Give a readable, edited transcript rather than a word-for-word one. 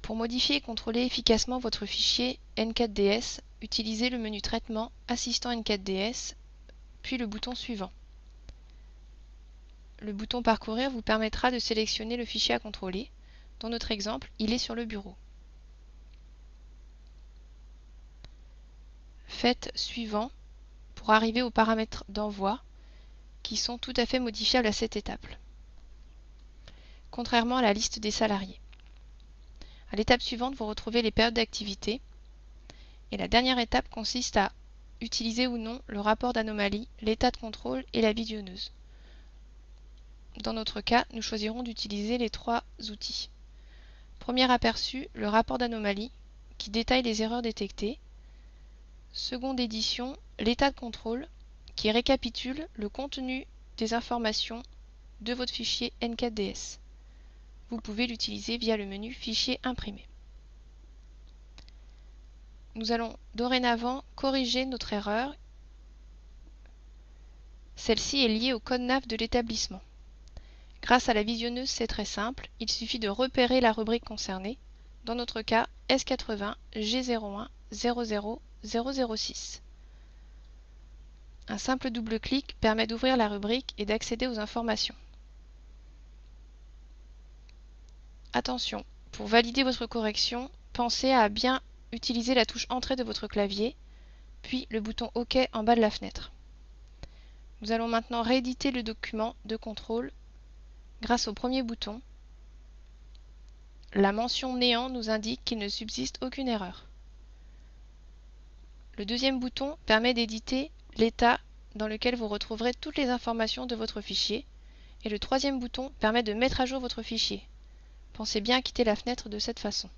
Pour modifier et contrôler efficacement votre fichier N4DS, utilisez le menu Traitement, Assistant N4DS, puis le bouton suivant. Le bouton Parcourir vous permettra de sélectionner le fichier à contrôler. Dans notre exemple, il est sur le bureau. Faites Suivant pour arriver aux paramètres d'envoi qui sont tout à fait modifiables à cette étape. Contrairement à la liste des salariés. À l'étape suivante, vous retrouvez les périodes d'activité. Et la dernière étape consiste à utiliser ou non le rapport d'anomalie, l'état de contrôle et la visionneuse. Dans notre cas, nous choisirons d'utiliser les trois outils. Premier aperçu, le rapport d'anomalie qui détaille les erreurs détectées. Seconde édition, l'état de contrôle qui récapitule le contenu des informations de votre fichier N4DS. Vous pouvez l'utiliser via le menu Fichier imprimé. Nous allons dorénavant corriger notre erreur. Celle-ci est liée au code NAV de l'établissement. Grâce à la visionneuse, c'est très simple. Il suffit de repérer la rubrique concernée. Dans notre cas, S80 G01 00 006. Un simple double-clic permet d'ouvrir la rubrique et d'accéder aux informations. Attention, pour valider votre correction, pensez à bien utiliser la touche Entrée de votre clavier, puis le bouton OK en bas de la fenêtre. Nous allons maintenant rééditer le document de contrôle grâce au premier bouton. La mention néant nous indique qu'il ne subsiste aucune erreur. Le deuxième bouton permet d'éditer l'état dans lequel vous retrouverez toutes les informations de votre fichier. Et le troisième bouton permet de mettre à jour votre fichier. Pensez bien à quitter la fenêtre de cette façon.